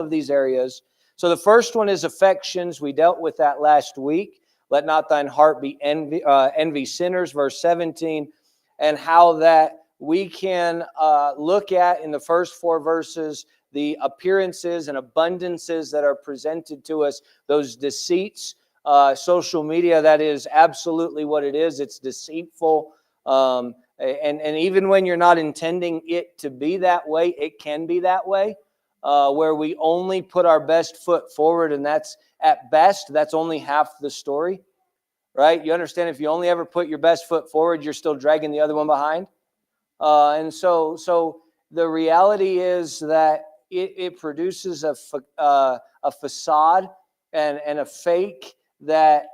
of these areas. So the first one is affections. We dealt with that last week. Let not thine heart be envy sinners, verse 17, and how that we can look at in the first 4 verses the appearances and abundances that are presented to us, those deceits. Social media, that is absolutely what it is. It's deceitful. And even when you're not intending it to be that way, it can be that way, where we only put our best foot forward, and that's, at best, that's only half the story, right? You understand, if you only ever put your best foot forward, you're still dragging the other one behind. And so the reality is that it produces a facade and a fake that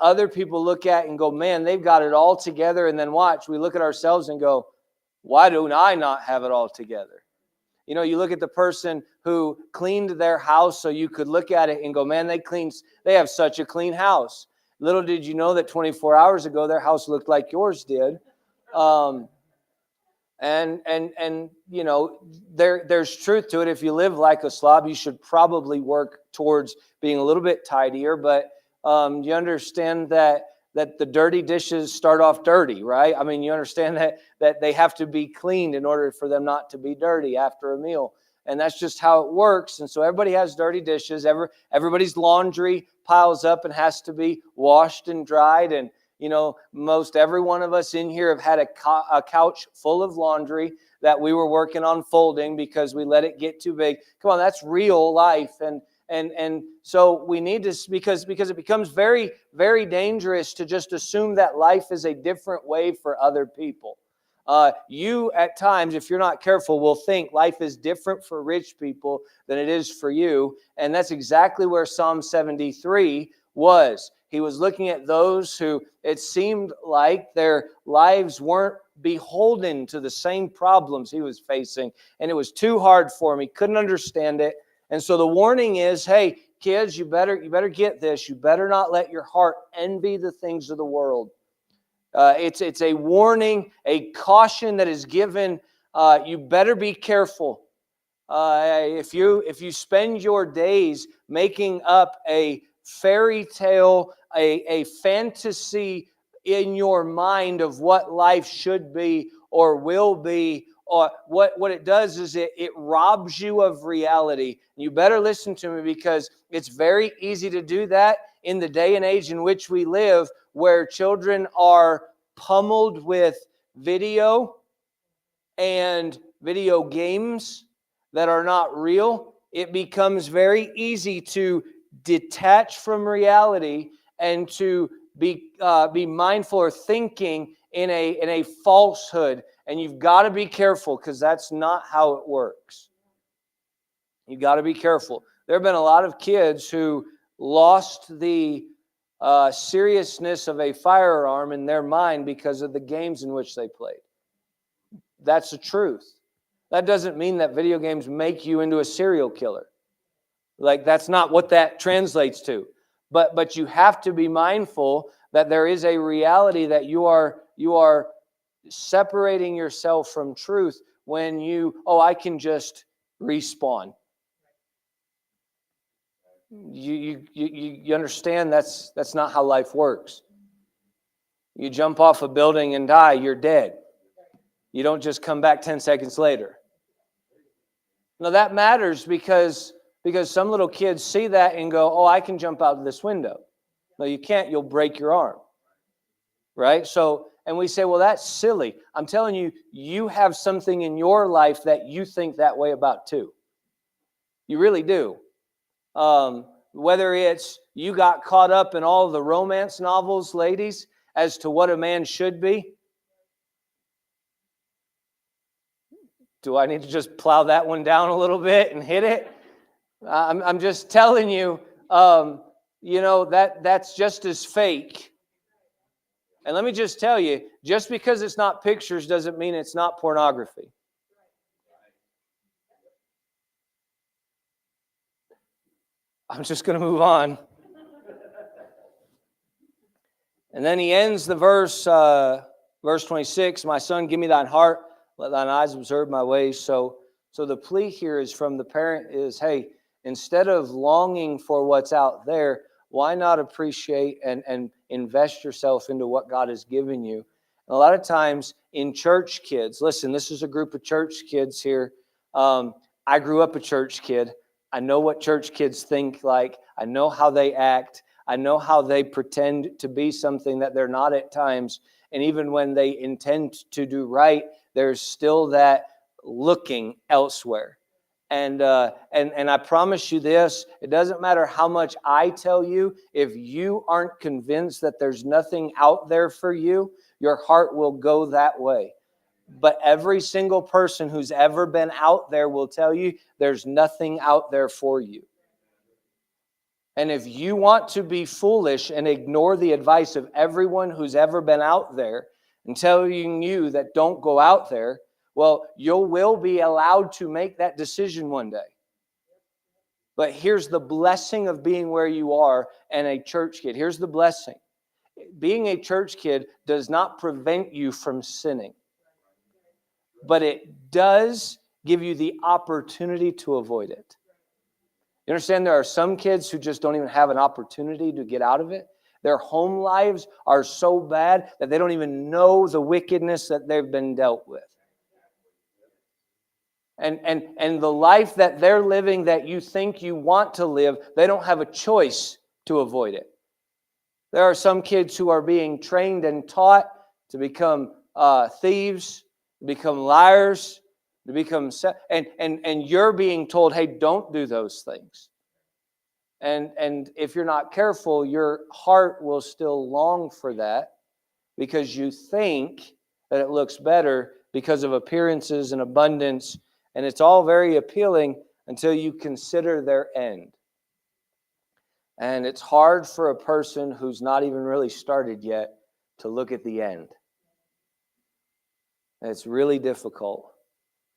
other people look at and go, man, they've got it all together. And then watch, we look at ourselves and go, why do I not have it all together? You know, you look at the person who cleaned their house so you could look at it and go, man, they have such a clean house. Little did you know that 24 hours ago, their house looked like yours did. And you know, there's truth to it. If you live like a slob, you should probably work towards being a little bit tidier. But you understand that the dirty dishes start off dirty, right? I mean, you understand that they have to be cleaned in order for them not to be dirty after a meal. And that's just how it works. And so everybody has dirty dishes. Everybody's laundry piles up and has to be washed and dried. And you know, most every one of us in here have had a couch full of laundry that we were working on folding because we let it get too big. Come on, that's real life. And so we need to, because it becomes very, very dangerous to just assume that life is a different way for other people. You, at times, if you're not careful, will think life is different for rich people than it is for you. And that's exactly where Psalm 73 was. He was looking at those who it seemed like their lives weren't beholden to the same problems he was facing. And it was too hard for him. He couldn't understand it. And so the warning is, hey, kids, you better get this. You better not let your heart envy the things of the world. It's a warning, a caution that is given. You better be careful. If you spend your days making up a fairy tale, a fantasy in your mind of what life should be or will be, or what it does is it robs you of reality. You better listen to me, because it's very easy to do that in the day and age in which we live, where children are pummeled with video and video games that are not real. It becomes very easy to detach from reality and to be mindful or thinking in a falsehood. And you've got to be careful, because that's not how it works. You've got to be careful. There have been a lot of kids who lost the seriousness of a firearm in their mind because of the games in which they played. That's the truth. That doesn't mean that video games make you into a serial killer. Like, that's not what that translates to. But you have to be mindful that there is a reality that you are separating yourself from truth when I can just respawn. You understand that's not how life works. You jump off a building and die, you're dead. You don't just come back 10 seconds later. Now that matters because some little kids see that and go, I can jump out of this window. No, you can't. You'll break your arm. Right? So, and we say, well, that's silly. I'm telling you, you have something in your life that you think that way about too. You really do. Whether it's you got caught up in all the romance novels, ladies, as to what a man should be. Do I need to just plow that one down a little bit and hit it? I'm just telling you, that's just as fake. And let me just tell you, just because it's not pictures doesn't mean it's not pornography. I'm just going to move on. And then he ends the verse 26, my son, give me thine heart, let thine eyes observe my ways. So the plea here is from the parent is, hey, Instead of longing for what's out there, why not appreciate and invest yourself into what God has given you? And a lot of times in church kids, listen, this is a group of church kids here. I grew up a church kid. I know what church kids think like. I know how they act. I know how they pretend to be something that they're not at times. And even when they intend to do right, there's still that looking elsewhere. And I promise you this, it doesn't matter how much I tell you, if you aren't convinced that there's nothing out there for you, your heart will go that way. But every single person who's ever been out there will tell you there's nothing out there for you. And if you want to be foolish and ignore the advice of everyone who's ever been out there and telling you that don't go out there, well, you will be allowed to make that decision one day. But here's the blessing of being where you are and a church kid. Here's the blessing. Being a church kid does not prevent you from sinning, but it does give you the opportunity to avoid it. You understand there are some kids who just don't even have an opportunity to get out of it. Their home lives are so bad that they don't even know the wickedness that they've been dealt with. And the life that they're living that you think you want to live, they don't have a choice to avoid it. There are some kids who are being trained and taught to become thieves, to become liars, to become and you're being told, hey, don't do those things. And if you're not careful, your heart will still long for that because you think that it looks better because of appearances and abundance. And it's all very appealing until you consider their end. And it's hard for a person who's not even really started yet to look at the end. And it's really difficult.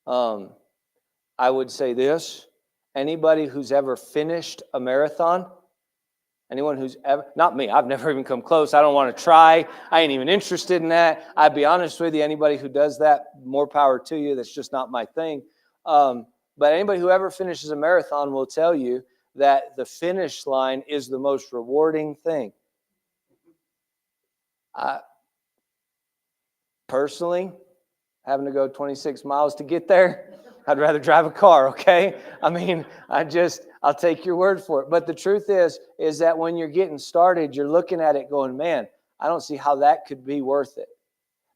I would say this. Anybody who's ever finished a marathon, anyone who's ever, not me, I've never even come close. I don't want to try. I ain't even interested in that. I'd be honest with you, anybody who does that, more power to you. That's just not my thing. But anybody who ever finishes a marathon will tell you that the finish line is the most rewarding thing. Personally, having to go 26 miles to get there, I'd rather drive a car, okay? I mean, I'll take your word for it. But the truth is that when you're getting started, you're looking at it going, man, I don't see how that could be worth it.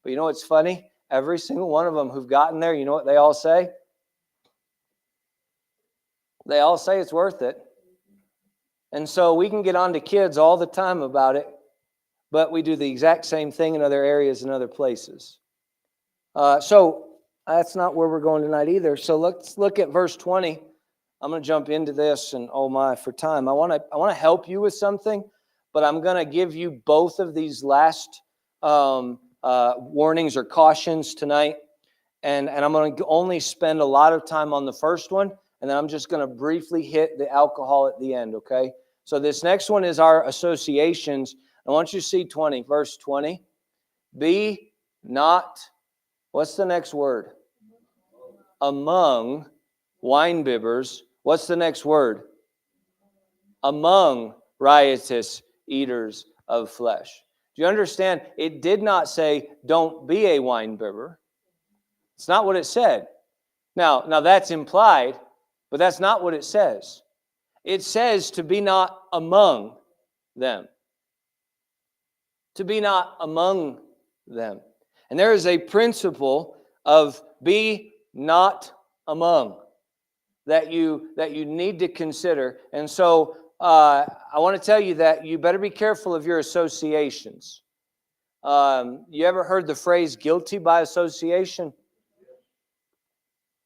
But you know what's funny? Every single one of them who've gotten there, you know what they all say? They all say it's worth it. And so we can get on to kids all the time about it, but we do the exact same thing in other areas and other places. So that's not where we're going tonight either. So let's look at verse 20. I'm going to jump into this, and oh my, for time. I want to help you with something, but I'm going to give you both of these last warnings or cautions tonight, and I'm going to only spend a lot of time on the first one, and then I'm just going to briefly hit the alcohol at the end, okay? So this next one is our associations. I want you to see verse 20. Be not, what's the next word? Among winebibbers. What's the next word? Among riotous eaters of flesh. Do you understand? It did not say, don't be a winebibber. It's not what it said. Now that's implied, but that's not what it says. It says to be not among them. To be not among them. And there is a principle of be not among that you need to consider. And so I want to tell you that you better be careful of your associations. You ever heard the phrase guilty by association?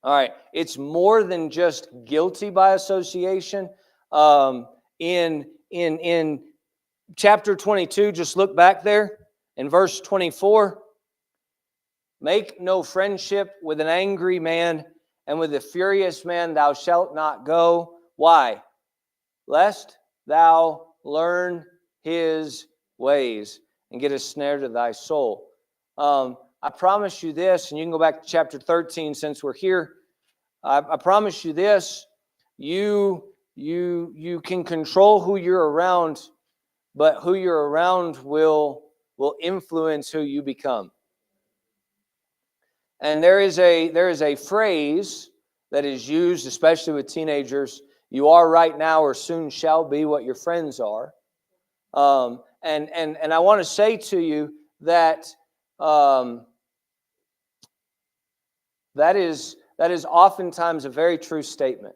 All right, it's more than just guilty by association. In chapter 22, just look back there in verse 24. Make no friendship with an angry man, and with a furious man thou shalt not go. Why? Lest thou learn his ways and get a snare to thy soul. I promise you this, and you can go back to chapter 13 since we're here. I promise you this, you You can control who you're around, but who you're around will influence who you become. And there is a phrase that is used, especially with teenagers: "You are right now, or soon shall be what your friends are." And I want to say to you that that is oftentimes a very true statement.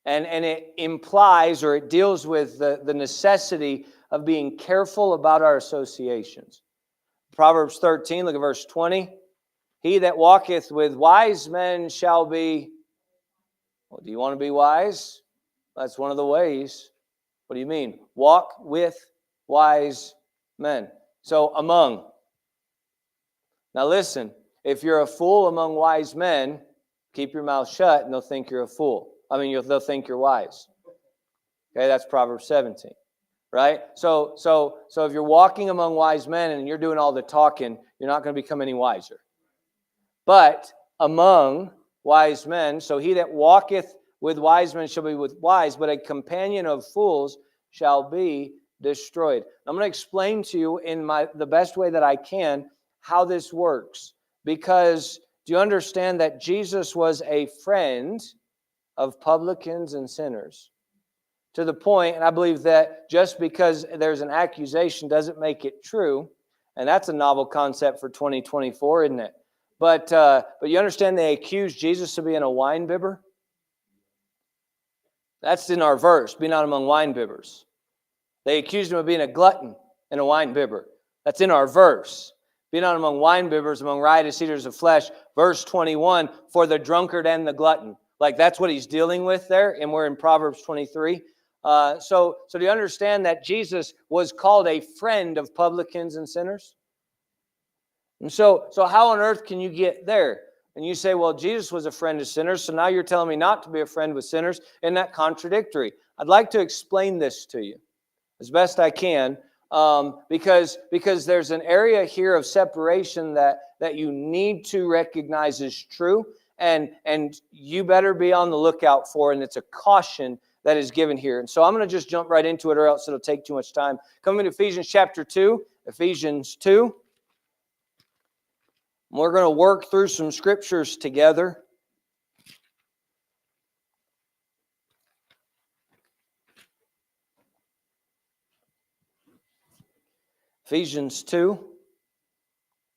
And it implies, or it deals with the necessity of being careful about our associations. Proverbs 13, look at verse 20. He that walketh with wise men shall be... Well, do you want to be wise? That's one of the ways. What do you mean? Walk with wise men. So among. Now listen, if you're a fool among wise men, keep your mouth shut and they'll think you're a fool. They'll think you're wise. Okay, that's Proverbs 17. Right? So if you're walking among wise men and you're doing all the talking, you're not going to become any wiser. But among wise men, so he that walketh with wise men shall be with wise, but a companion of fools shall be destroyed. I'm going to explain to you in the best way that I can how this works. Because do you understand that Jesus was a friend of publicans and sinners? To the point, and I believe that just because there's an accusation doesn't make it true, and that's a novel concept for 2024, isn't it? But you understand they accused Jesus of being a wine bibber? That's in our verse, be not among wine bibbers. They accused him of being a glutton and a wine bibber. That's in our verse. Be not among wine bibbers, among riotous eaters of flesh. Verse 21, for the drunkard and the glutton. Like that's what he's dealing with there, and we're in Proverbs 23. So do you understand that Jesus was called a friend of publicans and sinners? And so how on earth can you get there? And you say, well, Jesus was a friend of sinners, so now you're telling me not to be a friend with sinners. Isn't that contradictory? I'd like to explain this to you as best I can, because there's an area here of separation that you need to recognize is true, and you better be on the lookout for, and it's a caution that is given here. And so I'm going to just jump right into it, or else it'll take too much time. Coming to Ephesians chapter 2, Ephesians 2. We're going to work through some scriptures together. Ephesians 2,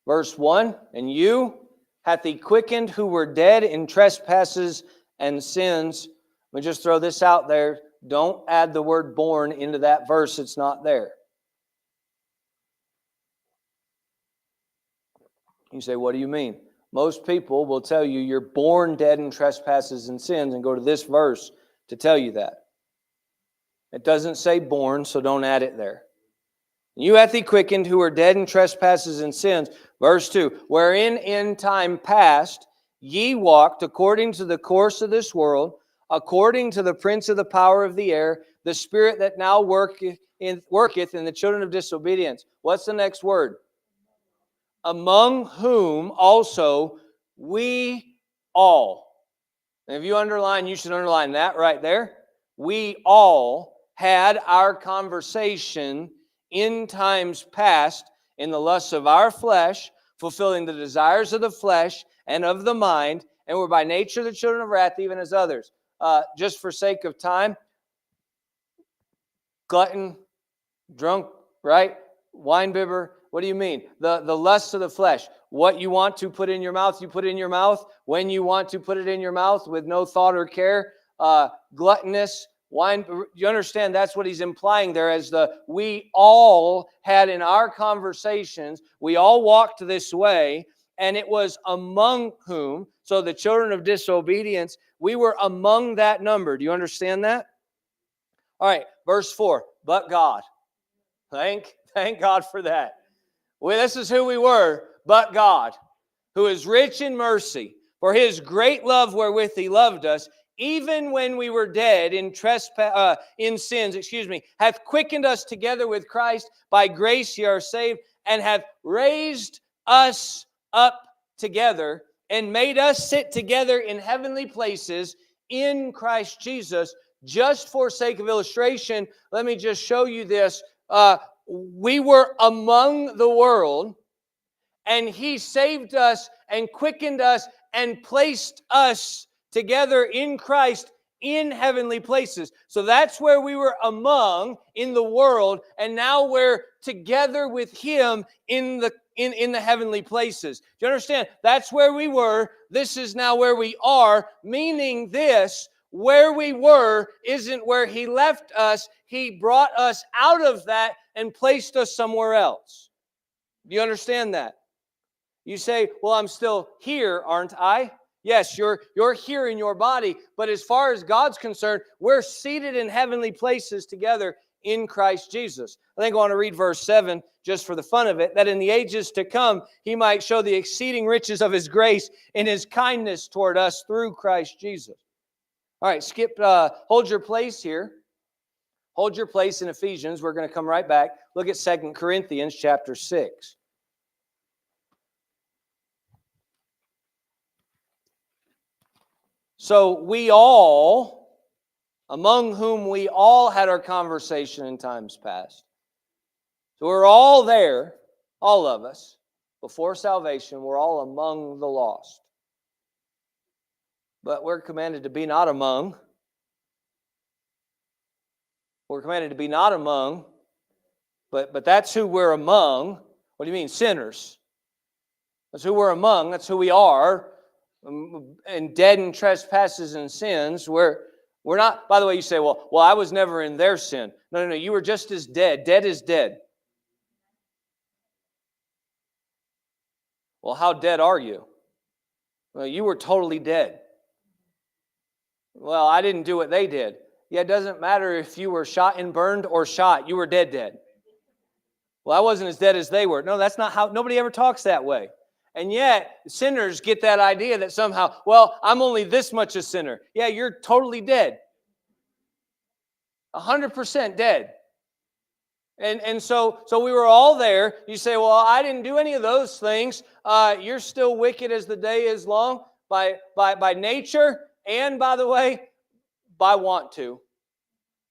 verse 1. And you hath he quickened who were dead in trespasses and sins. Let me just throw this out there. Don't add the word born into that verse. It's not there. You say, what do you mean? Most people will tell you you're born dead in trespasses and sins and go to this verse to tell you that. It doesn't say born, so don't add it there. You hath he quickened who were dead in trespasses and sins. Verse 2, wherein in time past ye walked according to the course of this world, according to the prince of the power of the air, the spirit that now worketh in the children of disobedience. What's the next word? Among whom also we all. And if you underline, you should underline that right there. We all had our conversation in times past in the lusts of our flesh, fulfilling the desires of the flesh and of the mind, and were by nature the children of wrath, even as others. Just for sake of time, glutton, drunk, right? Wine bibber. What do you mean? The lusts of the flesh. What you want to put in your mouth, you put in your mouth. When you want to put it in your mouth with no thought or care. Gluttonous, wine. You understand that's what he's implying there as we all had in our conversations. We all walked this way, and it was among whom. So the children of disobedience, we were among that number. Do you understand that? All right, verse 4. But God. Thank God for that. Well, this is who we were, but God, who is rich in mercy, for his great love wherewith he loved us, even when we were dead in sins, hath quickened us together with Christ. By grace ye are saved, and hath raised us up together, and made us sit together in heavenly places in Christ Jesus. Just for sake of illustration, let me just show you this. We were among the world, and He saved us and quickened us and placed us together in Christ in heavenly places. So that's where we were among in the world, and now we're together with Him in the heavenly places. Do you understand? That's where we were. This is now where we are, meaning this: where we were isn't where He left us. He brought us out of that and placed us somewhere else. Do you understand that? You say, well, I'm still here, aren't I? Yes, you're here in your body, but as far as God's concerned, we're seated in heavenly places together in Christ Jesus. I think I want to read verse 7 just for the fun of it, that in the ages to come, He might show the exceeding riches of His grace in His kindness toward us through Christ Jesus. All right, hold your place here. Hold your place in Ephesians. We're going to come right back. Look at 2 Corinthians chapter 6. So we all, among whom we all had our conversation in times past. So we're all there, all of us, before salvation. We're all among the lost. But we're commanded to be not among. We're commanded to be not among, but that's who we're among. What do you mean? Sinners. That's who we're among. That's who we are. And dead in trespasses and sins. We're not, by the way, you say, well, I was never in their sin. No, you were just as dead. Dead is dead. Well, how dead are you? Well, you were totally dead. Well, I didn't do what they did. Yeah, it doesn't matter if you were shot and burned or shot. You were dead. Well, I wasn't as dead as they were. No, that's not how, nobody ever talks that way. And yet, sinners get that idea that somehow, well, I'm only this much a sinner. Yeah, you're totally dead. 100% dead. And so we were all there. You say, well, I didn't do any of those things. You're still wicked as the day is long by nature, and by the way, by want to.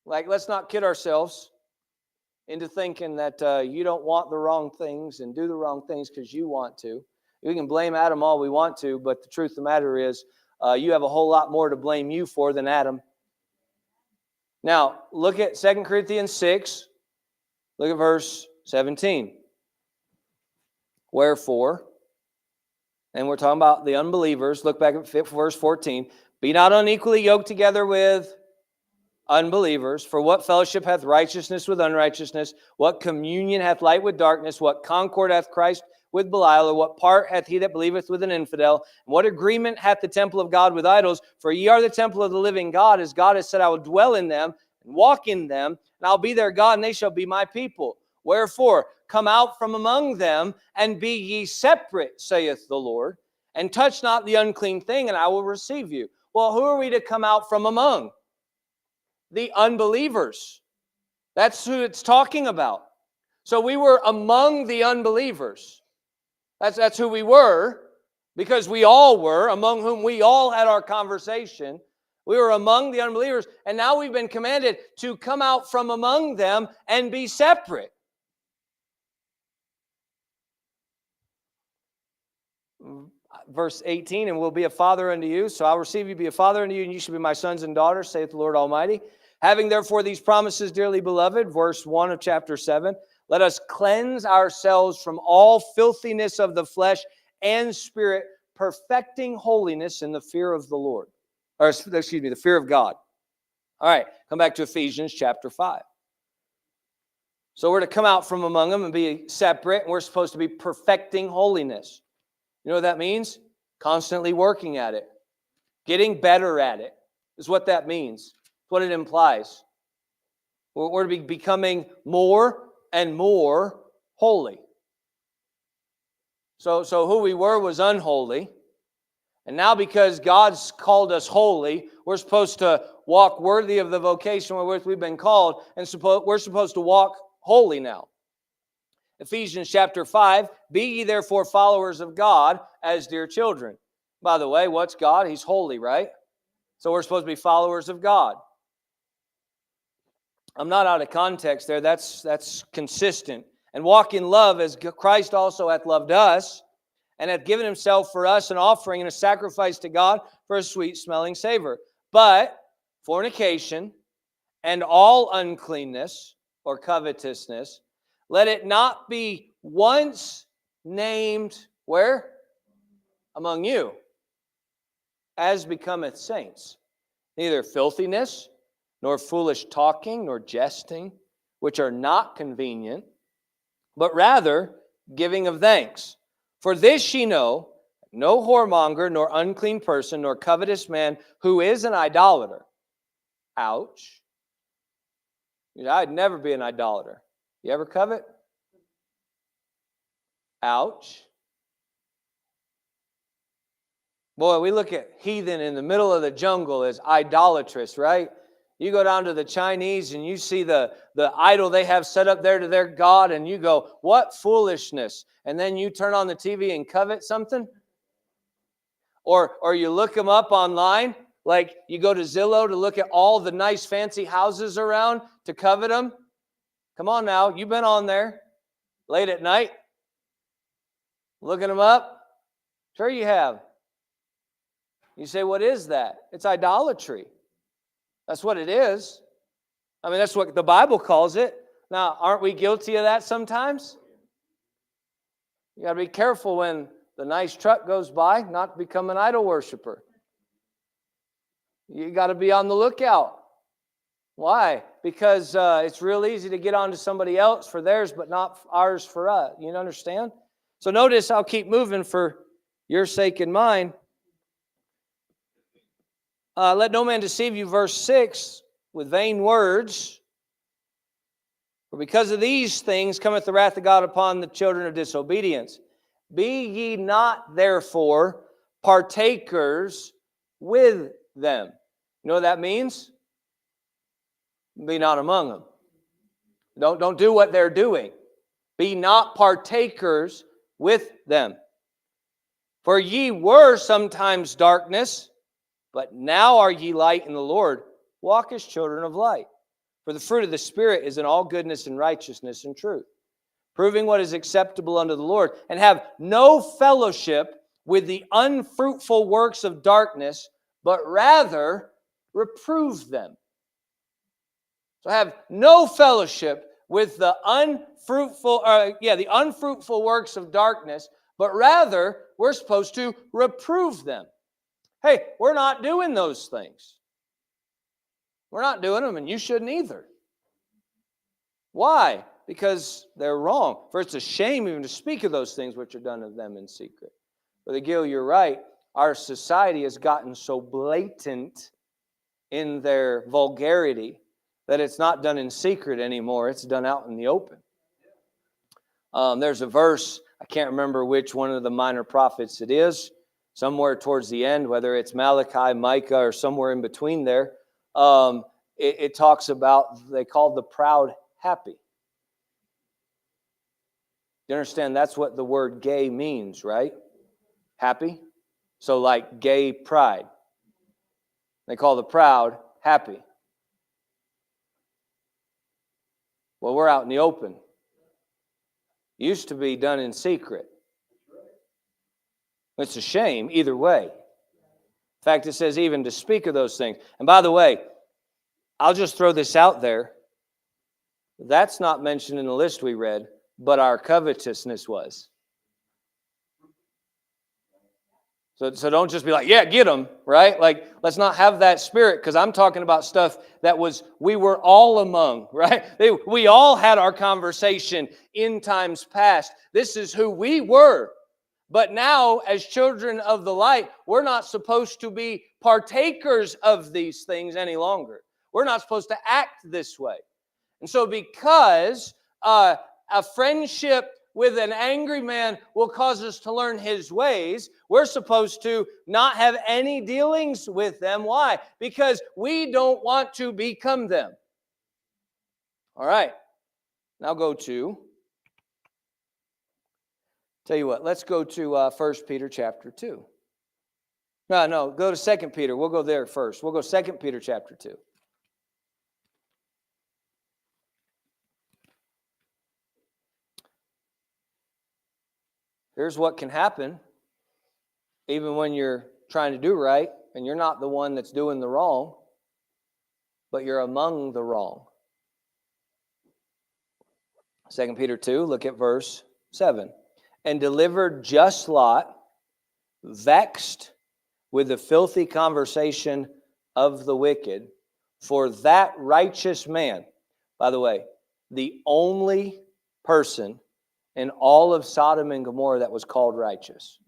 Like, let's not kid ourselves into thinking that you don't want the wrong things and do the wrong things because you want to. We can blame Adam all we want to, but the truth of the matter is you have a whole lot more to blame you for than Adam. Now, look at 2 Corinthians 6. Look at verse 17. Wherefore, and we're talking about the unbelievers. Look back at verse 14. Be not unequally yoked together with unbelievers. For what fellowship hath righteousness with unrighteousness? What communion hath light with darkness? What concord hath Christ with Belial? Or what part hath he that believeth with an infidel? And what agreement hath the temple of God with idols? For ye are the temple of the living God, as God has said, I will dwell in them and walk in them, and I'll be their God, and they shall be my people. Wherefore, come out from among them, and be ye separate, saith the Lord, and touch not the unclean thing, and I will receive you. Well, who are we to come out from among? The unbelievers. That's who it's talking about. So we were among the unbelievers. That's who we were, because we all were, among whom we all had our conversation. We were among the unbelievers, and now we've been commanded to come out from among them and be separate. Verse 18, and will be a father unto you, so I'll receive you, be a father unto you, and you shall be my sons and daughters, saith the Lord Almighty. Having therefore these promises, dearly beloved, verse 1 of chapter 7, let us cleanse ourselves from all filthiness of the flesh and spirit, perfecting holiness in the fear of the Lord. Or, excuse me, the fear of God. All right, come back to Ephesians chapter 5. So we're to come out from among them and be separate, and we're supposed to be perfecting holiness. You know what that means? Constantly working at it. Getting better at it is what that means. It's what it implies. We're to be becoming more and more holy. So who we were was unholy. And now because God's called us holy, we're supposed to walk worthy of the vocation wherewith we've been called, and we're supposed to walk holy now. Ephesians chapter 5, be ye therefore followers of God as dear children. By the way, what's God? He's holy, right? So we're supposed to be followers of God. I'm not out of context there. That's consistent. And walk in love as Christ also hath loved us, and hath given himself for us an offering and a sacrifice to God for a sweet-smelling savor. But fornication and all uncleanness or covetousness, let it not be once named, where? Among you, as becometh saints. Neither filthiness, nor foolish talking, nor jesting, which are not convenient, but rather giving of thanks. For this ye know, no whoremonger, nor unclean person, nor covetous man, who is an idolater. Ouch. I'd never be an idolater. You ever covet? Ouch. Boy, we look at heathen in the middle of the jungle as idolatrous, right? You go down to the Chinese and you see the idol they have set up there to their God, and you go, what foolishness. And then you turn on the TV and covet something? Or you look them up online, like you go to Zillow to look at all the nice fancy houses around to covet them. Come on now, you've been on there late at night looking them up. Sure you have. You say, what is that? It's idolatry. That's what it is. I mean, that's what the Bible calls it. Now, aren't we guilty of that sometimes? You got to be careful when the nice truck goes by, not to become an idol worshiper. You got to be on the lookout. Why? Because it's real easy to get onto somebody else for theirs, but not ours for us. You understand? So notice, I'll keep moving for your sake and mine. Let no man deceive you, verse 6, with vain words. For because of these things cometh the wrath of God upon the children of disobedience. Be ye not therefore partakers with them. You know what that means? Be not among them. Don't do what they're doing. Be not partakers with them. For ye were sometimes darkness, but now are ye light in the Lord. Walk as children of light. For the fruit of the Spirit is in all goodness and righteousness and truth, proving what is acceptable unto the Lord, and have no fellowship with the unfruitful works of darkness, but rather reprove them. So have no fellowship with the unfruitful works of darkness, but rather we're supposed to reprove them. Hey, we're not doing those things. We're not doing them, and you shouldn't either. Why? Because they're wrong. For it's a shame even to speak of those things which are done of them in secret. Brother Gil, you're right. Our society has gotten so blatant in their vulgarity that it's not done in secret anymore. It's done out in the open. There's a verse, I can't remember which one of the minor prophets it is, somewhere towards the end, whether it's Malachi, Micah, or somewhere in between there. It talks about, they call the proud happy. You understand that's what the word gay means, right? Happy. So like gay pride. They call the proud happy. Well, we're out in the open. Used to be done in secret. It's a shame either way. In fact, it says even to speak of those things. And by the way, I'll just throw this out there. That's not mentioned in the list we read, but our covetousness was. So don't just be like, yeah, get them, right? Like, let's not have that spirit, because I'm talking about stuff that we were all among, right? We all had our conversation in times past. This is who we were. But now, as children of the light, we're not supposed to be partakers of these things any longer. We're not supposed to act this way. And so because a friendship with an angry man will cause us to learn his ways, we're supposed to not have any dealings with them. Why? Because we don't want to become them. All right. Now tell you what, let's go to 1 Peter chapter 2. No, go to 2 Peter. We'll go there first. We'll go 2 Peter chapter 2. Here's what can happen even when you're trying to do right and you're not the one that's doing the wrong, but you're among the wrong. 2 Peter 2, look at verse 7. And delivered just Lot, vexed with the filthy conversation of the wicked, for that righteous man, by the way, the only person in all of Sodom and Gomorrah that was called righteous.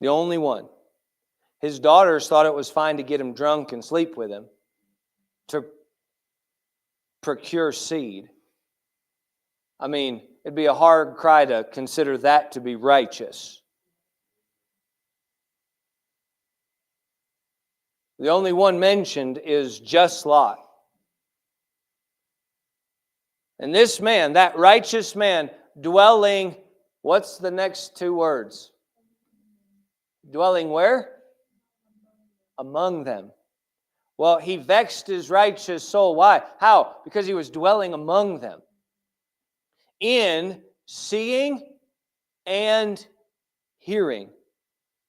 The only one. His daughters thought it was fine to get him drunk and sleep with him to procure seed. I mean, it'd be a hard cry to consider that to be righteous. The only one mentioned is just Lot. And this man, that righteous man, dwelling, what's the next two words? Dwelling where? Among them. Well, he vexed his righteous soul. Why? How? Because he was dwelling among them. In seeing and hearing,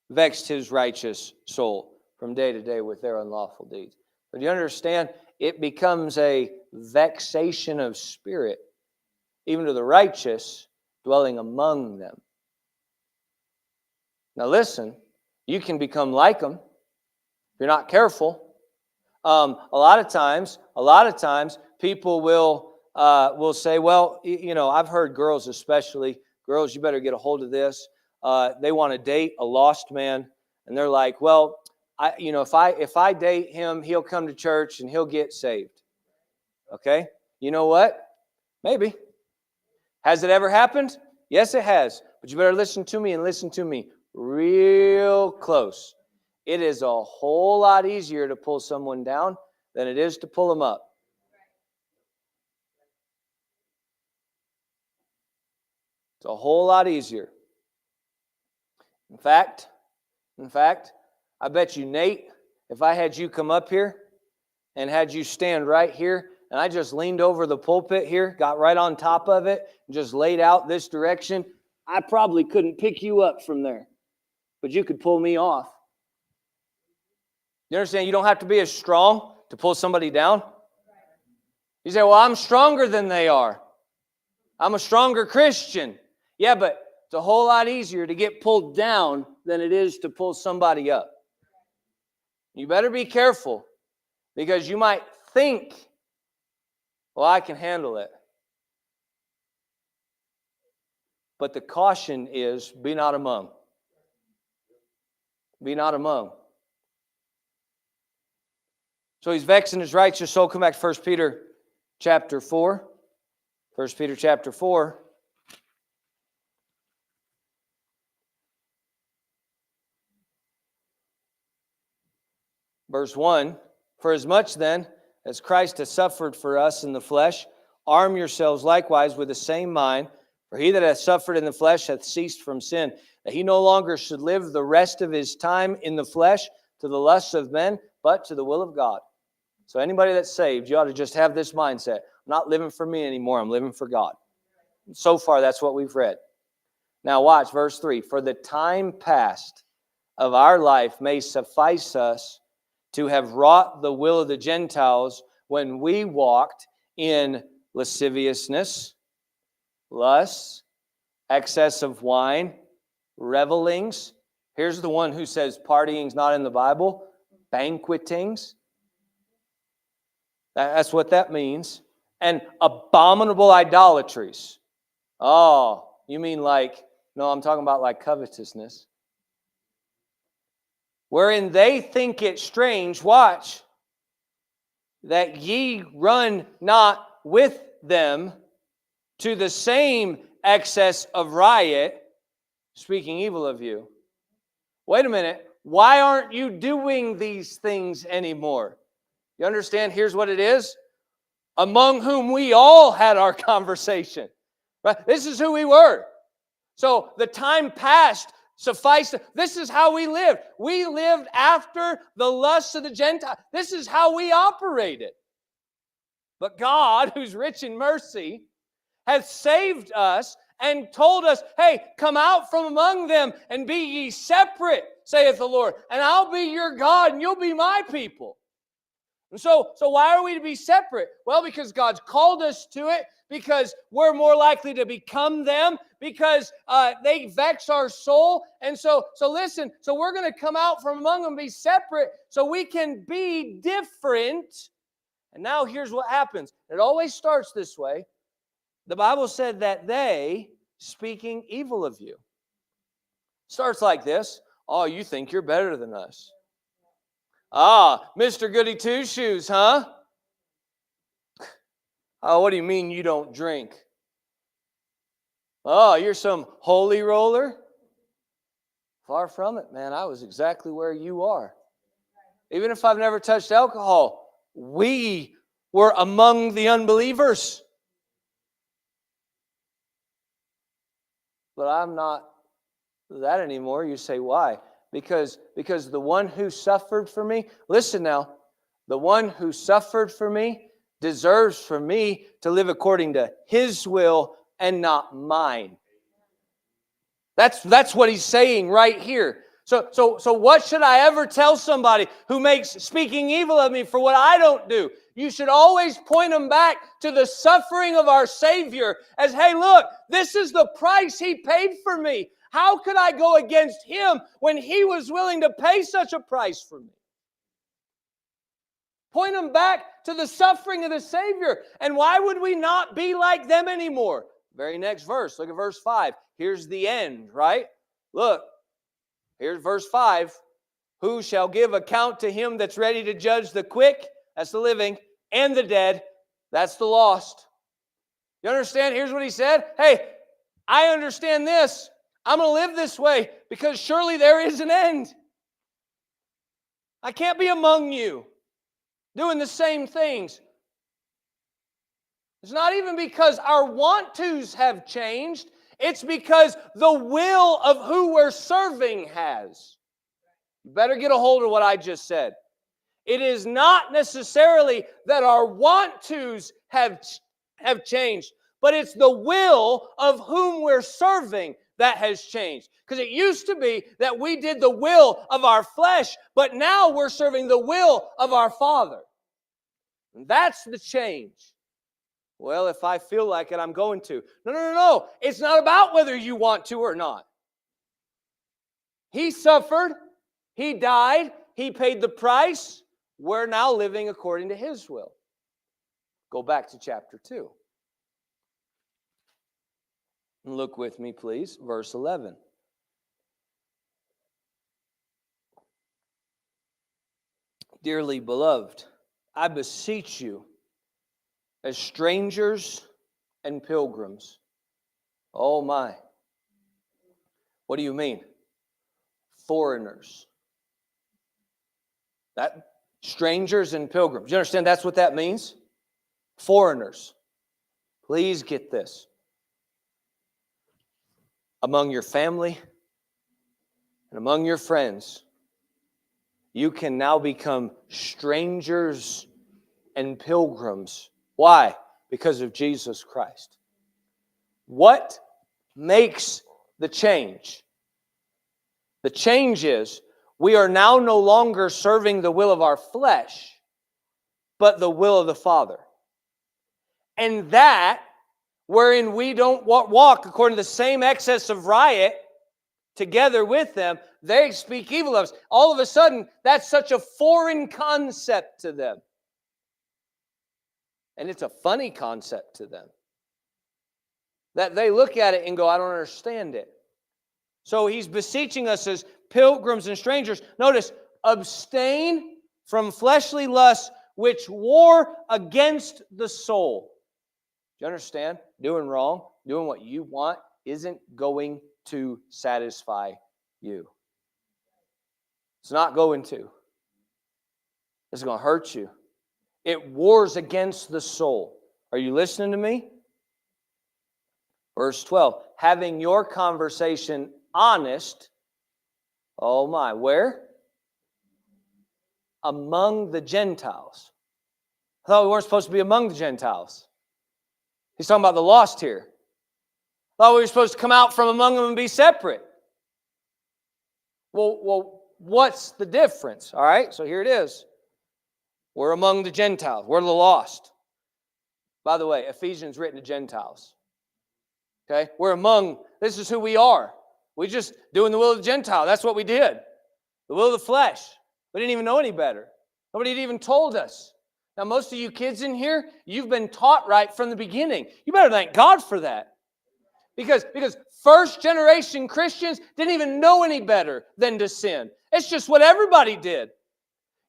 vexed his righteous soul from day to day with their unlawful deeds. But you understand, it becomes a vexation of spirit, even to the righteous, dwelling among them. Now listen, you can become like them if you're not careful. A lot of times, people will say, well, you know, I've heard girls especially, girls, you better get a hold of this. They want to date a lost man, and they're like, well, if I date him, he'll come to church and he'll get saved. Okay? You know what? Maybe. Has it ever happened? Yes, it has. But you better listen to me and listen to me real close. It is a whole lot easier to pull someone down than it is to pull them up. It's a whole lot easier. In fact, I bet you, Nate, if I had you come up here and had you stand right here, and I just leaned over the pulpit here, got right on top of it, and just laid out this direction, I probably couldn't pick you up from there. But you could pull me off. You understand? You don't have to be as strong to pull somebody down. You say, well, I'm stronger than they are. I'm a stronger Christian. Yeah, but it's a whole lot easier to get pulled down than it is to pull somebody up. You better be careful, because you might think, well, I can handle it. But the caution is, be not among. Be not among. So he's vexing his righteous soul. Come back to 1 Peter chapter 4. 1 Peter chapter 4. Verse 1, for as much then as Christ has suffered for us in the flesh, arm yourselves likewise with the same mind, for he that hath suffered in the flesh hath ceased from sin, that he no longer should live the rest of his time in the flesh to the lusts of men, but to the will of God. So anybody that's saved, you ought to just have this mindset. I'm not living for me anymore, I'm living for God. So far, that's what we've read. Now watch, verse 3. For the time past of our life may suffice us to have wrought the will of the Gentiles when we walked in lasciviousness, lusts, excess of wine, revelings. Here's the one who says partying's not in the Bible. Banquetings. That's what that means. And abominable idolatries. Oh, you mean like, no, I'm talking about like covetousness. Wherein they think it strange, watch, that ye run not with them to the same excess of riot, speaking evil of you. Wait a minute, why aren't you doing these things anymore? You understand? Here's what it is. Among whom we all had our conversation. Right? This is who we were. So the time past suffice. This is how we lived. We lived after the lusts of the Gentiles. This is how we operated. But God, who's rich in mercy, has saved us and told us, hey, come out from among them and be ye separate, saith the Lord, and I'll be your God and you'll be my people. And so why are we to be separate? Well, because God's called us to it, because we're more likely to become them, because they vex our soul. And so listen, so we're going to come out from among them, be separate, so we can be different. And now here's what happens. It always starts this way. The Bible said that they, speaking evil of you. Starts like this. Oh, you think you're better than us. Ah, Mr. Goody Two-Shoes, huh? Oh, what do you mean you don't drink? Oh, you're some holy roller? Far from it, man. I was exactly where you are. Even if I've never touched alcohol, we were among the unbelievers. But I'm not that anymore. You say, why? Because the one who suffered for me, listen now, the one who suffered for me deserves for me to live according to His will and not mine. That's what he's saying right here. So what should I ever tell somebody who makes speaking evil of me for what I don't do? You should always point them back to the suffering of our Savior as, hey, look, this is the price He paid for me. How could I go against Him when He was willing to pay such a price for me? Point them back to the suffering of the Savior. And why would we not be like them anymore? Very next verse. Look at verse 5. Here's the end, right? Look. Here's verse 5. Who shall give account to Him that's ready to judge the quick, that's the living, and the dead, that's the lost. You understand? Here's what he said. Hey, I understand this. I'm going to live this way because surely there is an end. I can't be among you doing the same things. It's not even because our want-tos have changed. It's because the will of who we're serving has. You better get a hold of what I just said. It is not necessarily that our want-tos have changed, but it's the will of whom we're serving that has changed. Because it used to be that we did the will of our flesh, but now we're serving the will of our Father. And that's the change. Well, if I feel like it, I'm going to. No. It's not about whether you want to or not. He suffered. He died. He paid the price. We're now living according to His will. Go back to chapter 2. And look with me, please. Verse 11. Dearly beloved, I beseech you, as strangers and pilgrims. Oh my. What do you mean? Foreigners. That strangers and pilgrims. Do you understand that's what that means? Foreigners. Please get this. Among your family and among your friends, you can now become strangers and pilgrims. Why? Because of Jesus Christ. What makes the change? The change is we are now no longer serving the will of our flesh, but the will of the Father. And that, wherein we don't walk according to the same excess of riot together with them, they speak evil of us. All of a sudden, that's such a foreign concept to them. And it's a funny concept to them. That they look at it and go, I don't understand it. So he's beseeching us as pilgrims and strangers. Notice, abstain from fleshly lusts which war against the soul. Do you understand? Doing wrong, doing what you want, isn't going to satisfy you. It's not going to. It's going to hurt you. It wars against the soul. Are you listening to me? Verse 12, having your conversation honest Oh my, where? Among the Gentiles. I thought we weren't supposed to be among the Gentiles. He's talking about the lost here. I thought we were supposed to come out from among them and be separate. Well, what's the difference? All right, so here it is. We're among the Gentiles. We're the lost. By the way, Ephesians written to Gentiles. Okay? We're among, this is who we are. We just doing the will of the Gentile. That's what we did. The will of the flesh. We didn't even know any better. Nobody had even told us. Now, most of you kids in here, you've been taught right from the beginning. You better thank God for that. Because first generation Christians didn't even know any better than to sin. It's just what everybody did.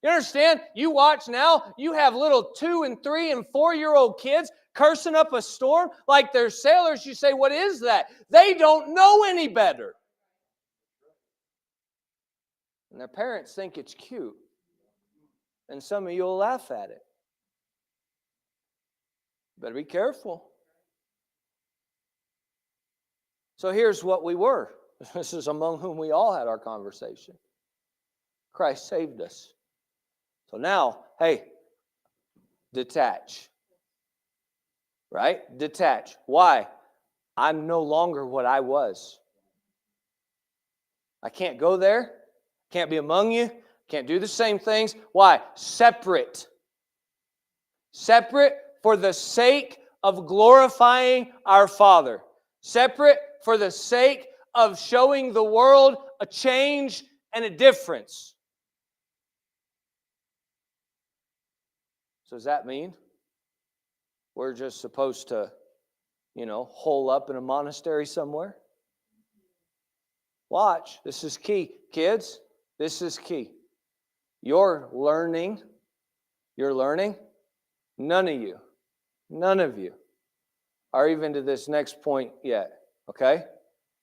You understand? You watch now, you have little 2 and 3 and 4-year-old kids cursing up a storm like they're sailors. You say, what is that? They don't know any better. And their parents think it's cute. And some of you will laugh at it. Better be careful. So here's what we were. This is among whom we all had our conversation. Christ saved us. So now, hey, detach. Right? Detach. Why? I'm no longer what I was. I can't go there. Can't be among you. Can't do the same things. Why? Separate. Separate for the sake of glorifying our Father. Separate for the sake of showing the world a change and a difference. So does that mean we're just supposed to, hole up in a monastery somewhere? Watch. This is key. Kids, this is key. You're learning. None of you are even to this next point yet. Okay?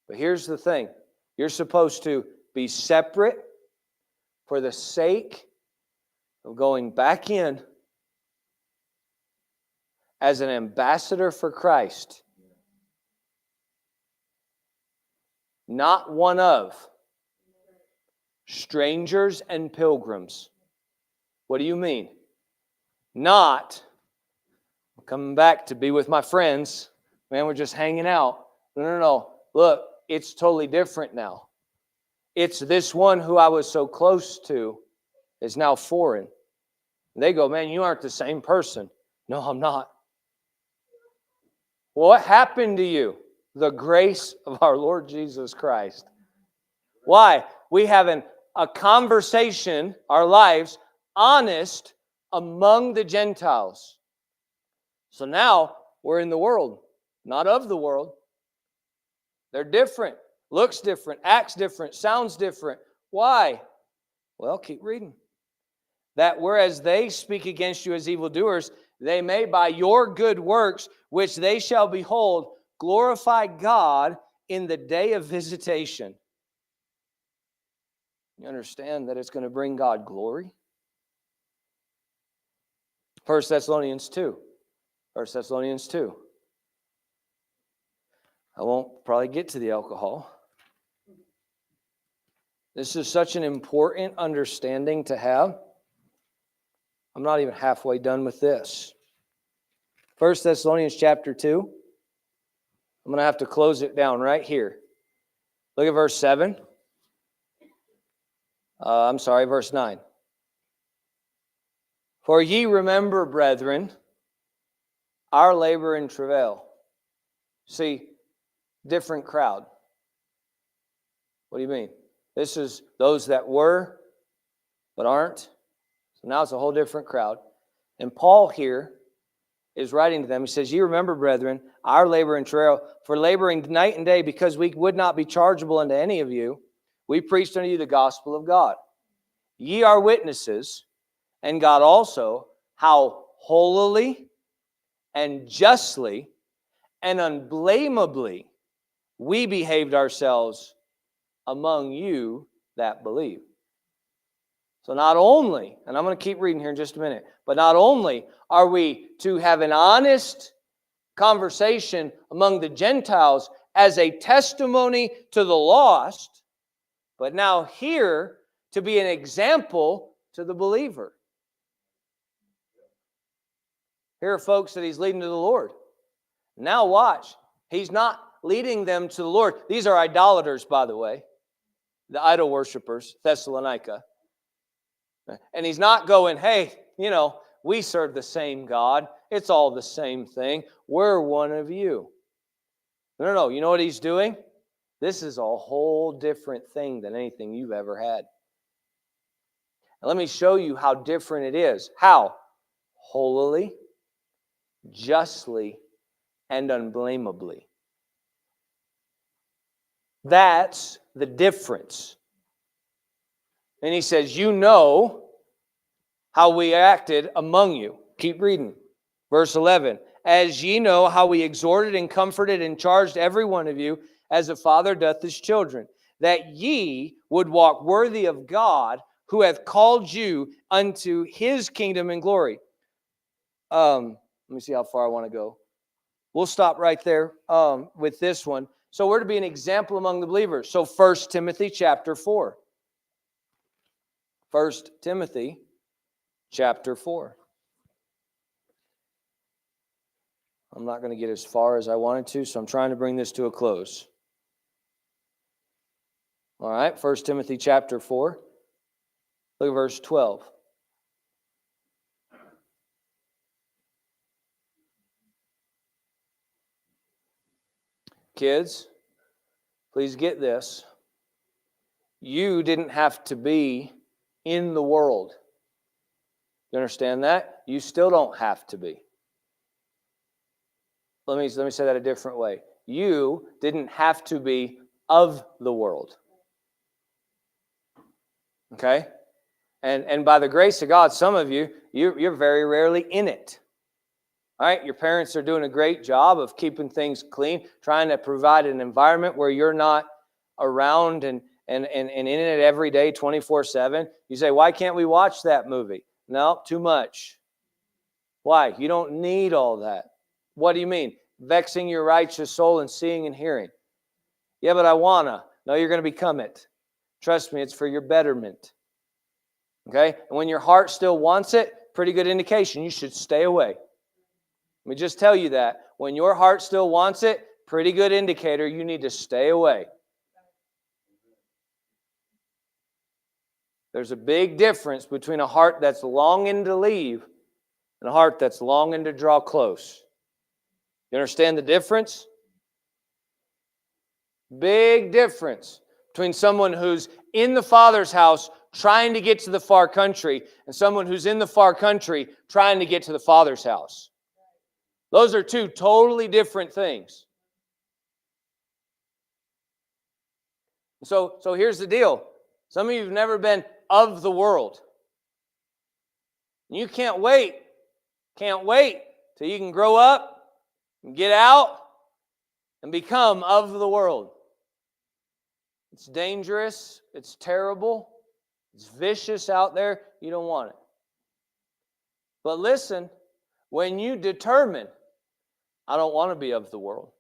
But here's the thing. You're supposed to be separate for the sake of going back in as an ambassador for Christ. Not one of strangers and pilgrims. What do you mean? Not coming back to be with my friends. Man, we're just hanging out. No. Look, it's totally different now. It's this one who I was so close to is now foreign. They go, man, you aren't the same person. No, I'm not. What happened to you? The grace of our Lord Jesus Christ. Why? We have a conversation, our lives, honest among the Gentiles. So now we're in the world, not of the world. They're different, looks different, acts different, sounds different. Why? Well, keep reading. That whereas they speak against you as evildoers, they may by your good works, which they shall behold, glorify God in the day of visitation. You understand that it's going to bring God glory? 1 Thessalonians 2. 1 Thessalonians 2. I won't probably get to the alcohol. This is such an important understanding to have. I'm not even halfway done with this. 1 Thessalonians chapter 2. I'm going to have to close it down right here. Look at verse 7. Verse 9. For ye remember, brethren, our labor and travail. See, different crowd. What do you mean? This is those that were, but aren't. So now it's a whole different crowd. And Paul here is writing to them. He says, ye remember, brethren, our labor and travail, for laboring night and day, because we would not be chargeable unto any of you, we preached unto you the gospel of God. Ye are witnesses, and God also, how holily and justly and unblameably we behaved ourselves among you that believe. So not only, and I'm going to keep reading here in just a minute, but not only are we to have an honest conversation among the Gentiles as a testimony to the lost, but now here to be an example to the believer. Here are folks that he's leading to the Lord. Now watch. He's not leading them to the Lord. These are idolaters, by the way. The idol worshipers, Thessalonica. And he's not going, hey, we serve the same God. It's all the same thing. We're one of you. No. You know what he's doing? This is a whole different thing than anything you've ever had. And let me show you how different it is. How? Holily, justly, and unblameably. That's the difference. And he says, you know how we acted among you. Keep reading. Verse 11. As ye know how we exhorted and comforted and charged every one of you, as a father doth his children, that ye would walk worthy of God, who hath called you unto his kingdom and glory. Let me see how far I want to go. We'll stop right there with this one. So we're to be an example among the believers. So 1 Timothy chapter 4. 1 Timothy chapter 4. I'm not going to get as far as I wanted to, so I'm trying to bring this to a close. All right, 1 Timothy chapter 4. Look at verse 12. Kids, please get this. You didn't have to be in the world. You understand that? You still don't have to be. Let me say that a different way. You didn't have to be of the world. Okay? And by the grace of God, some of you, you're very rarely in it. All right? Your parents are doing a great job of keeping things clean, trying to provide an environment where you're not around and in it every day, 24/7. You say, why can't we watch that movie? No, too much. Why? You don't need all that. What do you mean? Vexing your righteous soul and seeing and hearing. Yeah, but I wanna. No, you're going to become it. Trust me, it's for your betterment. Okay? And when your heart still wants it, pretty good indication, you should stay away. Let me just tell you that. When your heart still wants it, pretty good indicator, you need to stay away. There's a big difference between a heart that's longing to leave and a heart that's longing to draw close. You understand the difference? Big difference between someone who's in the Father's house trying to get to the far country and someone who's in the far country trying to get to the Father's house. Those are two totally different things. So here's the deal. Some of you have never been of the world. You can't wait till you can grow up and get out and become of the world. It's dangerous. It's terrible. It's vicious out there. You don't want it. But listen, when you determine, I don't want to be of the world,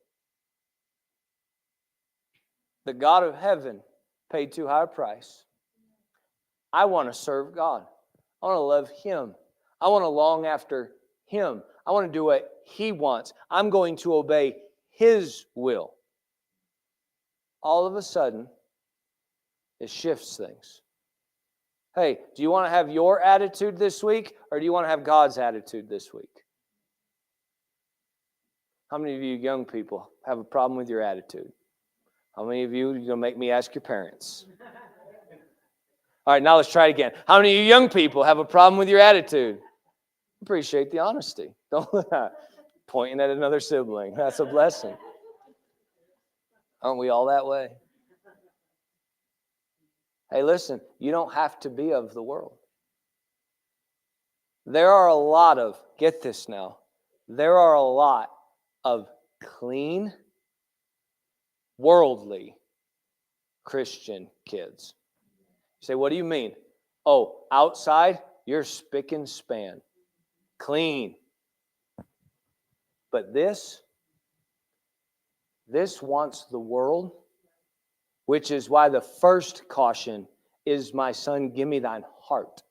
the God of heaven paid too high a price. I want to serve God. I want to love Him. I want to long after Him. I want to do what He wants. I'm going to obey His will. All of a sudden, it shifts things. Hey, do you want to have your attitude this week, or do you want to have God's attitude this week? How many of you young people have a problem with your attitude? How many of you are going to make me ask your parents? All right, now let's try it again. How many of you young people have a problem with your attitude? Appreciate the honesty. Don't pointing at another sibling. That's a blessing. Aren't we all that way? Hey, listen, you don't have to be of the world. There are a lot of, get this now, there are a lot of clean, worldly Christian kids. You say, what do you mean? Oh, outside, you're spick and span. Clean. But this wants the world which is why the first caution is, my son, give me thine heart.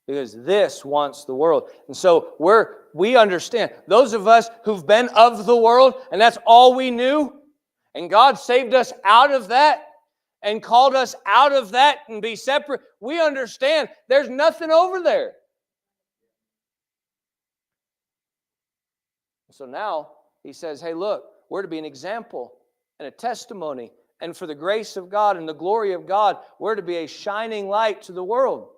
Because this wants the world. And so we understand, those of us who've been of the world, and that's all we knew, and God saved us out of that, and called us out of that and be separate, we understand there's nothing over there. So now he says, hey, look, we're to be an example and a testimony. And for the grace of God and the glory of God, we're to be a shining light to the world.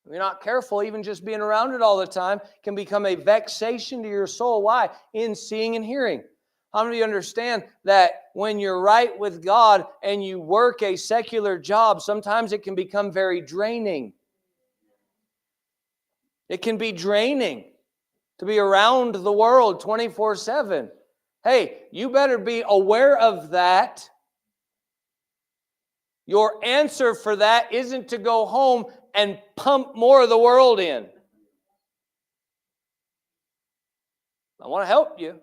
If you're not careful, even just being around it all the time can become a vexation to your soul. Why? In seeing and hearing. How many of you understand that when you're right with God and you work a secular job, sometimes it can become very draining. It can be draining to be around the world 24/7. Hey, you better be aware of that. Your answer for that isn't to go home and pump more of the world in. I want to help you.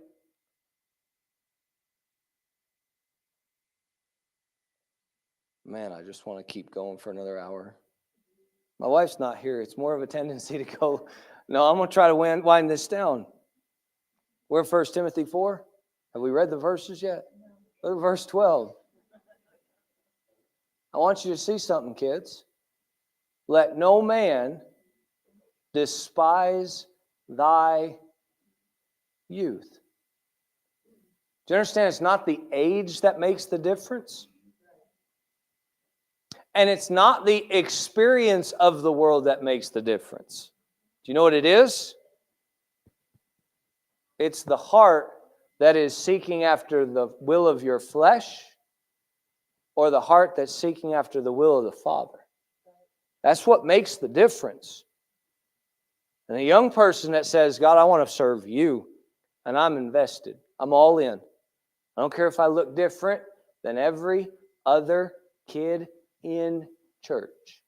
Man, I just want to keep going for another hour. My wife's not here. It's more of a tendency to go, no, I'm going to try to wind this down. We're in 1 Timothy 4. Have we read the verses yet? Look at verse 12. I want you to see something, kids. Let no man despise thy youth. Do you understand it's not the age that makes the difference? And it's not the experience of the world that makes the difference. Do you know what it is? It's the heart that is seeking after the will of your flesh, or the heart that's seeking after the will of the Father. That's what makes the difference. And a young person that says, God, I want to serve you, and I'm invested. I'm all in. I don't care if I look different than every other kid in church.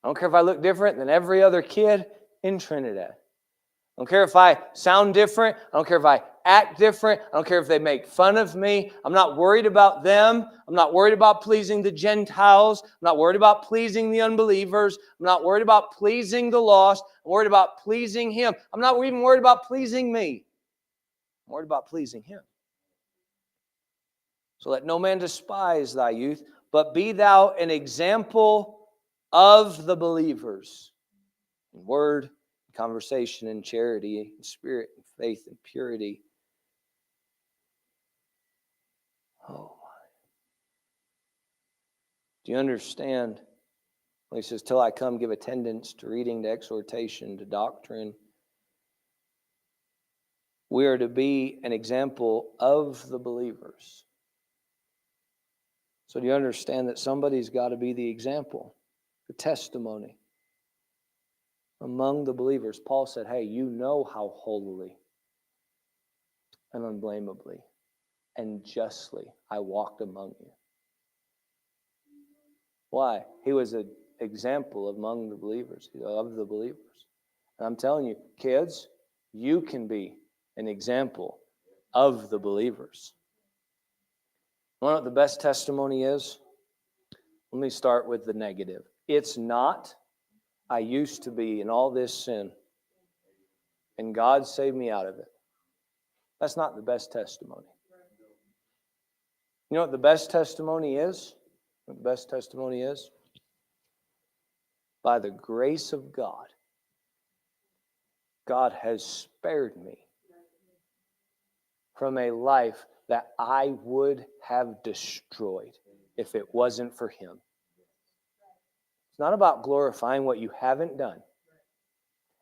I don't care if I look different than every other kid in Trinidad. I don't care if I sound different. I don't care if I act different. I don't care if they make fun of me. I'm not worried about them. I'm not worried about pleasing the Gentiles. I'm not worried about pleasing the unbelievers. I'm not worried about pleasing the lost. I'm worried about pleasing Him. I'm not even worried about pleasing me. I'm worried about pleasing Him. So let no man despise thy youth, but be thou an example of the believers in word, conversation, and charity, and spirit, and faith, and purity. Oh my. Do you understand? When he says, till I come, give attendance to reading, to exhortation, to doctrine. We are to be an example of the believers. So do you understand that somebody's got to be the example, the testimony among the believers? Paul said, hey, you know how holily and unblameably and justly I walked among you. Why? He was an example among the believers, of the believers. And I'm telling you, kids, you can be an example of the believers. You know what the best testimony is? Let me start with the negative. It's not, I used to be in all this sin, and God saved me out of it. That's not the best testimony. You know what the best testimony is? What the best testimony is? By the grace of God, God has spared me from a life that I would have destroyed if it wasn't for Him. It's not about glorifying what you haven't done.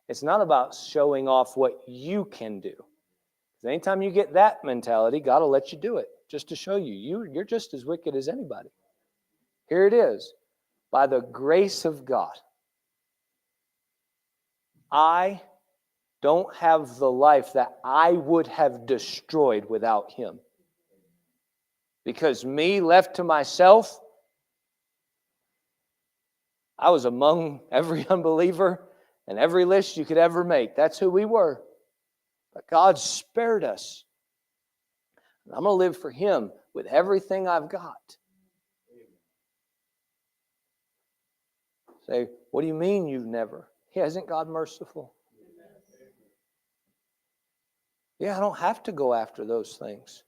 It's not about showing off what you can do. Because anytime you get that mentality, God will let you do it just to show you. You're just as wicked as anybody. Here it is. By the grace of God, I don't have the life that I would have destroyed without Him. Because me, left to myself, I was among every unbeliever and every list you could ever make. That's who we were. But God spared us. And I'm going to live for Him with everything I've got. Say, what do you mean you've never? Yeah, isn't God merciful? Yeah, I don't have to go after those things.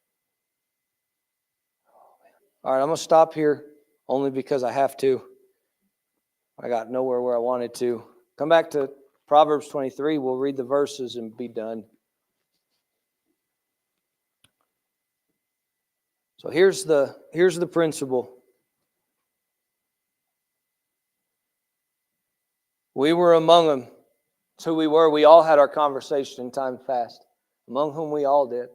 All right, I'm going to stop here only because I have to. I got nowhere where I wanted to. Come back to Proverbs 23. We'll read the verses and be done. So here's the principle. We were among them. That's who we were. We all had our conversation in time past, among whom we all did.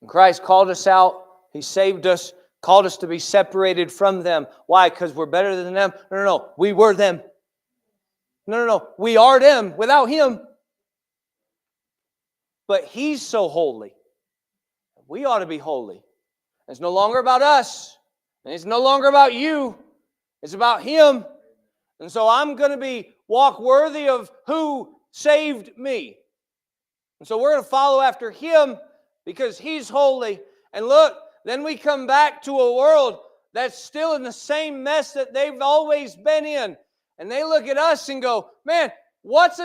And Christ called us out. He saved us, called us to be separated from them. Why? Because we're better than them? No. We were them. No. We are them without Him. But He's so holy. We ought to be holy. It's no longer about us. And it's no longer about you. It's about Him. And so I'm going to walk worthy of who saved me. And so we're going to follow after Him because He's holy. And look, then we come back to a world that's still in the same mess that they've always been in. And they look at us and go, man, what's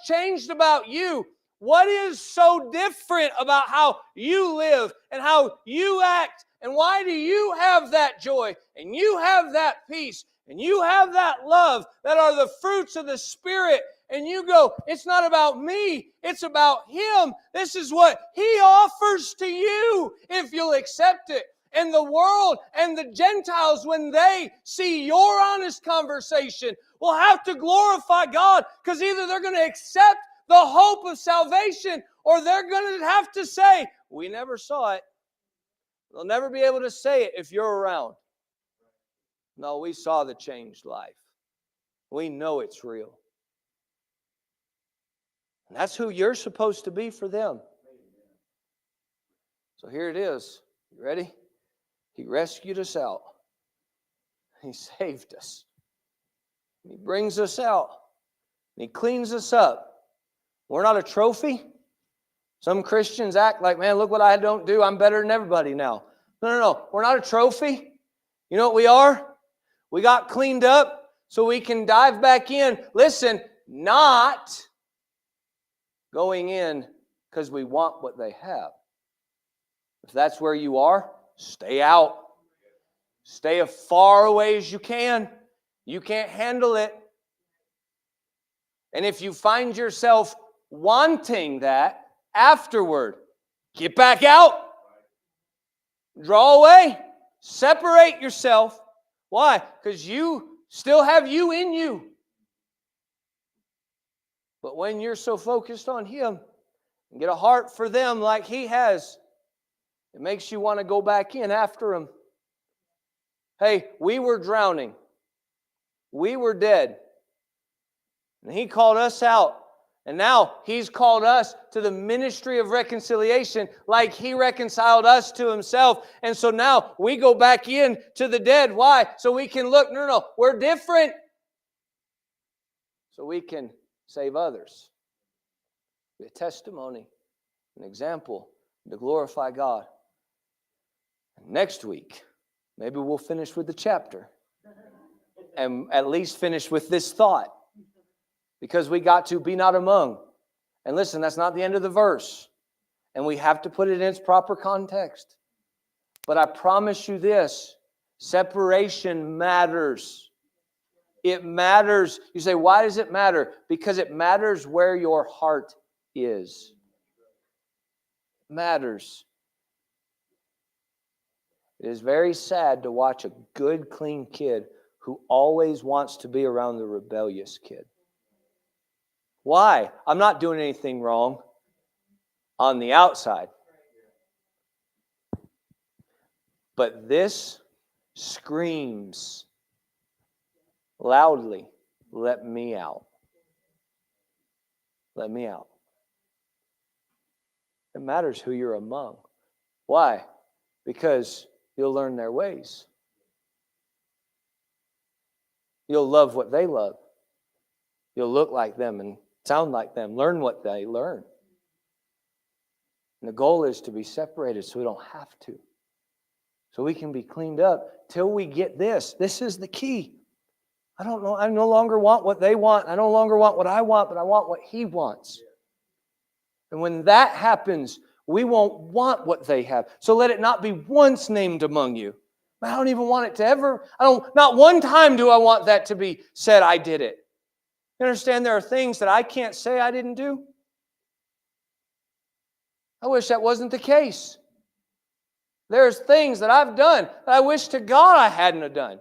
changed about you? What is so different about how you live and how you act? And why do you have that joy and you have that peace and you have that love that are the fruits of the Spirit? And you go, it's not about me, it's about Him. This is what He offers to you if you'll accept it. And the world and the Gentiles, when they see your honest conversation, will have to glorify God, because either they're going to accept the hope of salvation or they're going to have to say, we never saw it. They'll never be able to say it if you're around. No, we saw the changed life. We know it's real. And that's who you're supposed to be for them. So here it is. You ready? He rescued us out. He saved us. He brings us out. And He cleans us up. We're not a trophy. Some Christians act like, man, look what I don't do. I'm better than everybody now. No. We're not a trophy. You know what we are? We got cleaned up so we can dive back in. Listen, not going in because we want what they have. If that's where you are, stay out. Stay as far away as you can. You can't handle it. And if you find yourself wanting that afterward, get back out. Draw away. Separate yourself. Why? Because you still have you in you. But when you're so focused on Him and get a heart for them like He has, it makes you want to go back in after Him. Hey, we were drowning. We were dead. And He called us out. And now He's called us to the ministry of reconciliation like He reconciled us to Himself. And so now we go back in to the dead. Why? So we can look, no, we're different. So we can save others. Be a testimony, an example to glorify God. And next week, maybe we'll finish with the chapter. And at least finish with this thought. Because we got to be not among. And listen, that's not the end of the verse. And we have to put it in its proper context. But I promise you this, separation matters. It matters. You say, why does it matter? Because it matters where your heart is. It matters. It is very sad to watch a good, clean kid who always wants to be around the rebellious kid. Why? I'm not doing anything wrong on the outside. But this screams loudly, let me out. Let me out. It matters who you're among. Why? Because you'll learn their ways. You'll love what they love. You'll look like them and sound like them. Learn what they learn. And the goal is to be separated so we don't have to. So we can be cleaned up till we get this. This is the key. I don't know. I no longer want what they want. I no longer want what I want, but I want what He wants. And when that happens, we won't want what they have. So let it not be once named among you. I don't even want it to ever, not one time do I want that to be said, I did it. You understand there are things that I can't say I didn't do? I wish that wasn't the case. There's things that I've done that I wish to God I hadn't have done.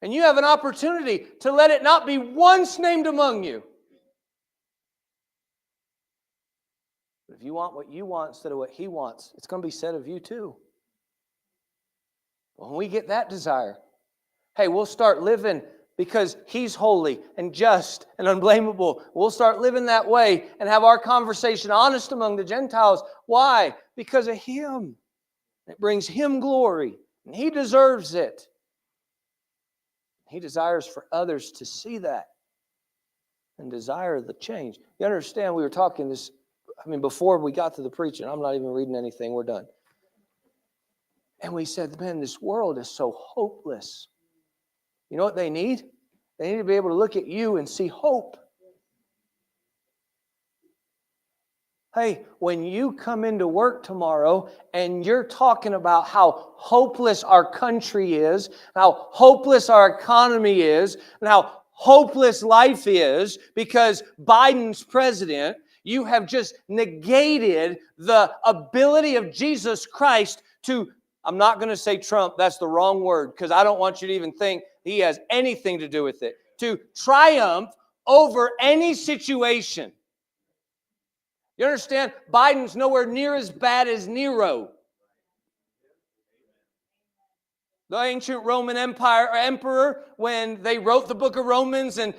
And you have an opportunity to let it not be once named among you. But if you want what you want instead of what He wants, it's going to be said of you too. When we get that desire, hey, we'll start living because He's holy and just and unblameable. We'll start living that way and have our conversation honest among the Gentiles. Why? Because of Him. It brings Him glory, and He deserves it. He desires for others to see that and desire the change. You understand, we were talking this, before we got to the preaching, I'm not even reading anything, we're done. And we said, man, this world is so hopeless. You know what they need? They need to be able to look at you and see hope. Hey, when you come into work tomorrow and you're talking about how hopeless our country is, how hopeless our economy is, and how hopeless life is because Biden's president, you have just negated the ability of Jesus Christ to, I'm not going to say Trump, that's the wrong word, because I don't want you to even think he has anything to do with it, to triumph over any situation. You understand? Biden's nowhere near as bad as Nero. The ancient Roman emperor, when they wrote the book of Romans and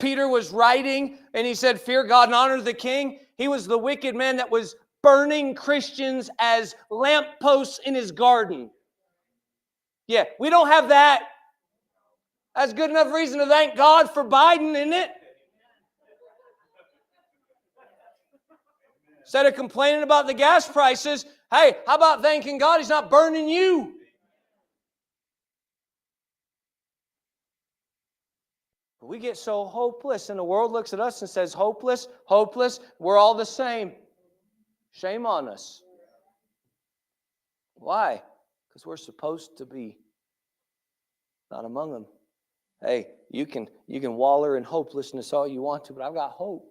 Peter was writing and he said, fear God and honor the king. He was the wicked man that was burning Christians as lampposts in his garden. Yeah, we don't have that. That's good enough reason to thank God for Biden, isn't it? Instead of complaining about the gas prices, hey, how about thanking God He's not burning you? We get so hopeless, and the world looks at us and says, hopeless, hopeless, we're all the same. Shame on us. Why? Because we're supposed to be not among them. Hey, you can waller in hopelessness all you want to, but I've got hope.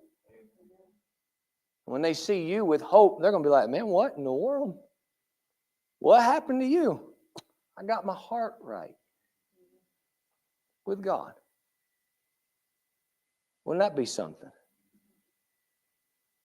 When they see you with hope, they're going to be like, man, what in the world? What happened to you? I got my heart right with God. Wouldn't that be something?